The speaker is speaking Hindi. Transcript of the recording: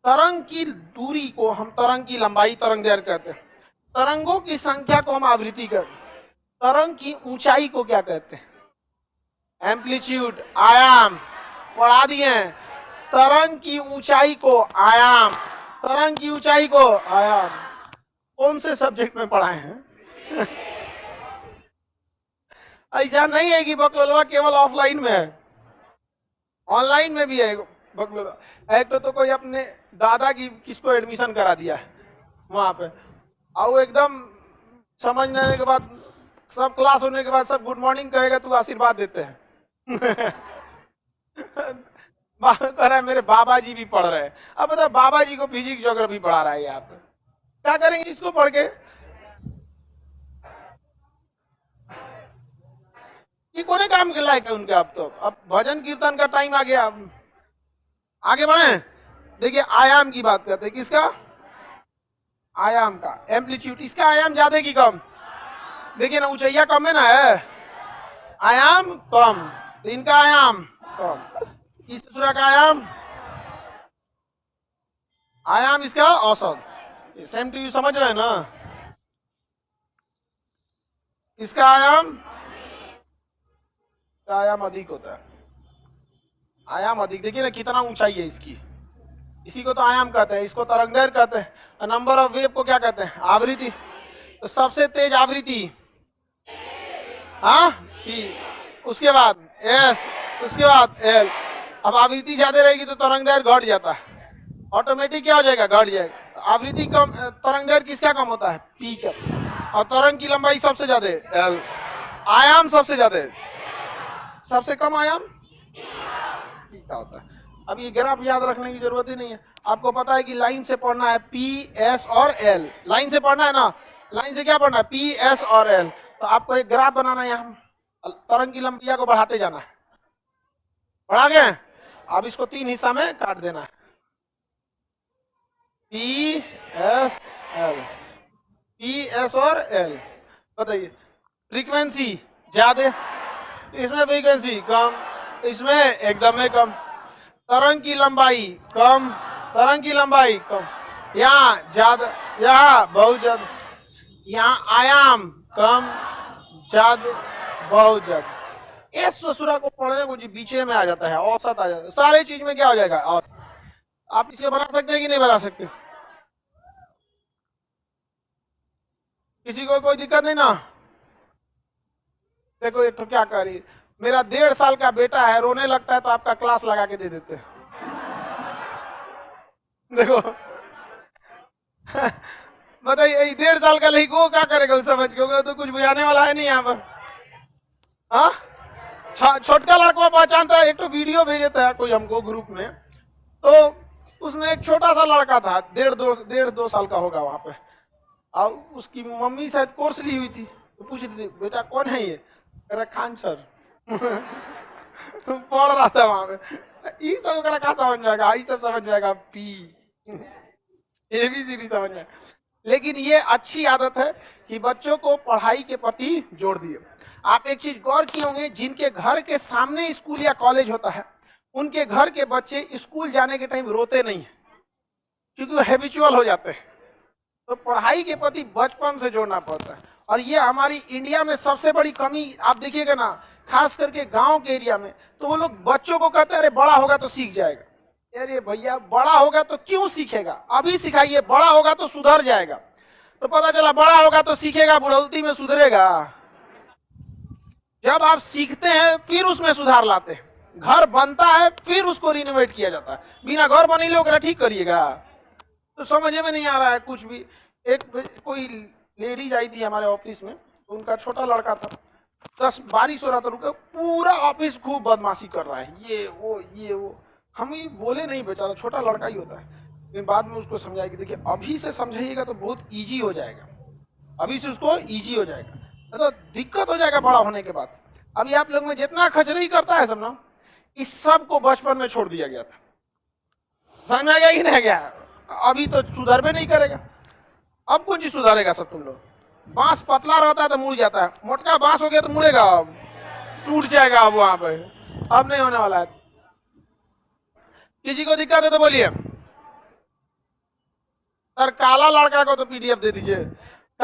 तरंग की दूरी को हम तरंग की लंबाई तरंग दैर्घ्य कहते हैं। तरंगों की संख्या को हम आवृत्ति कहते हैं। तरंग की ऊंचाई को क्या कहते हैं? एम्पलीट्यूड, आयाम। पढ़ा दिए। तरंग की ऊंचाई को आयाम, तरंग की ऊंचाई को आयाम। कौन से सब्जेक्ट में पढ़ाए हैं? ऐसा नहीं है कि बकलोलवा केवल ऑफलाइन में है, ऑनलाइन में भी है बकलोलवा। एक तो कोई अपने दादा की किसको एडमिशन करा दिया है वहां पे, और एकदम समझ लेने के बाद, सब क्लास होने के बाद सब गुड मॉर्निंग कहेगा तो आशीर्वाद देते हैं। कह रहा है मेरे बाबा जी भी पढ़ रहे हैं। अब बताओ, बाबा जी को फिजिक्स ज्योग्राफी पढ़ा रहा है यहाँ पे, क्या करेंगे इसको पढ़ के? ये कोने काम के लायक है उनके। अब भजन कीर्तन का टाइम आ गया, आगे बढ़े। देखिए आयाम की बात करते हैं। किसका? आयाम का। एम्पलीट्यूड, इसका आयाम ज्यादा की कम? देखिए ना, ऊंचाइया कम है ना, है आयाम कम, तो इनका आयाम कम। इस दूसरा का आयाम, आयाम इसका औसत। सेम टू यू, समझ रहे हैं ना? इसका आयाम अधिक होता है, आयाम अधिक। देखिए ना कितना ऊंचाई है इसकी, इसी को तो आयाम कहते हैं, इसको तरंगदैर्घ्य कहते हैं। नंबर ऑफ वेव को क्या कहते हैं? आवृत्ति। तो सबसे तेज आवृत्ति, हाँ, उसके बाद एस, उसके बाद एल। अब आवृत्ति ज्यादा रहेगी तो तरंगदैर्घ्य घट जाता है, ऑटोमेटिक क्या हो जाएगा? घट जाएगा। तो आवृत्ति कम, तरंगदैर्घ्य किसका कम होता है? पी का। और तरंग की लंबाई सबसे ज्यादा एल, आयाम सबसे ज्यादा, सबसे कम आयाम पी का होता है। अब ये ग्राफ याद रखने की जरूरत ही नहीं है, आपको पता है कि लाइन से पढ़ना है पी, एस और एल। लाइन से पढ़ना है ना, लाइन से क्या पढ़ना है? पी, एस और एल। तो आपको एक ग्राफ बनाना है, यहाँ तरंग की लंबाई को बढ़ाते जाना है। बढ़ा गए? अब इसको 3 हिस्सा में काट देना है, P, S, L, P, S और एल। बताइए, फ्रीक्वेंसी ज्यादा, इसमें फ्रीक्वेंसी कम, इसमें एकदम में कम। तरंग की लंबाई कम, तरंग की लंबाई कम, यहाँ ज्यादा, यहाँ बहुत ज्यादा। यहाँ आयाम कम, ज्यादा, बहुत ज्यादा। इस ससुरा को पढ़ने को जी पीछे में आ जाता है, औसत आ जाता है। सारे चीज में क्या हो जाएगा? औसत। आप इसे बना सकते हैं कि नहीं बना सकते? किसी को कोई दिक्कत नहीं ना? देखो एक तो क्या करी, मेरा 1.5 साल का बेटा है, रोने लगता है तो आपका क्लास लगा के दे देते हैं। देखो बताइए, 1.5 साल का लड़की को क्या करेगा उस समझ के? तो कुछ बुझाने वाला है नहीं यहाँ पर। हाँ, छोटका लड़का पहचानता है। एक तो वीडियो भेजे था कोई हमको ग्रुप में, तो उसमें एक छोटा सा लड़का था, 1.5-2 साल का होगा वहां पे, और उसकी मम्मी शायद कोर्स ली हुई थी, तो पूछ रही थी बेटा कौन है ये? कह रहा खान सर। पढ़ रहा था वहां पे। ये सब कहा समझ जाएगा, ये सब समझ जाएगा, पी ABCD समझ में। लेकिन ये अच्छी आदत है कि बच्चों को पढ़ाई के प्रति जोड़ दिए। आप एक चीज गौर किए होंगे, जिनके घर के सामने स्कूल या कॉलेज होता है, उनके घर के बच्चे स्कूल जाने के टाइम रोते नहीं है, क्योंकि वो हैबिचुअल हो जाते हैं। तो पढ़ाई के प्रति बचपन से जोड़ना पड़ता है। और ये हमारी इंडिया में सबसे बड़ी कमी आप देखिएगा ना, खास करके गांव के एरिया में, तो वो लोग बच्चों को कहते हैं अरे बड़ा होगा तो सीख जाएगा। अरे भैया, बड़ा होगा तो क्यों सीखेगा? अभी सिखाइए, बड़ा होगा तो सुधर जाएगा। तो पता चला बड़ा होगा तो सीखेगा, बुढ़ौती में सुधरेगा। जब आप सीखते हैं फिर उसमें सुधार लाते हैं। घर बनता है फिर उसको रिनोवेट किया जाता है, बिना घर बने लोग ठीक करिएगा। तो समझ में नहीं आ रहा है कुछ भी। एक कोई लेडीज आई थी हमारे ऑफिस में, तो उनका छोटा लड़का था, 10 बारिश हो रहा था, रुके पूरा ऑफिस खूब बदमाशी कर रहा है, ये वो। हम ही बोले नहीं, बेचारा छोटा लड़का ही होता है। लेकिन बाद में उसको समझाया कि देखिए अभी से समझाइएगा तो बहुत इजी हो जाएगा, अभी से उसको इजी हो जाएगा, तो दिक्कत हो जाएगा बड़ा होने के बाद। अभी आप लोग में जितना खचरई करता है सब ना, इस सब को बचपन में छोड़ दिया गया था। समझ में आ गया कि नहीं गया? अभी तो सुधर भी नहीं करेगा। अब कौन चीज सुधारेगा सब तुम लोग? बांस पतला रहता है तो मुड़ जाता है, मोटका बांस हो गया तो मुड़ेगा, अब टूट जाएगा। अब वहां पे अब नहीं होने वाला है। किसी को दिक्कत है तो बोलिए। सर काला लड़का को तो पीडीएफ दे दीजिए।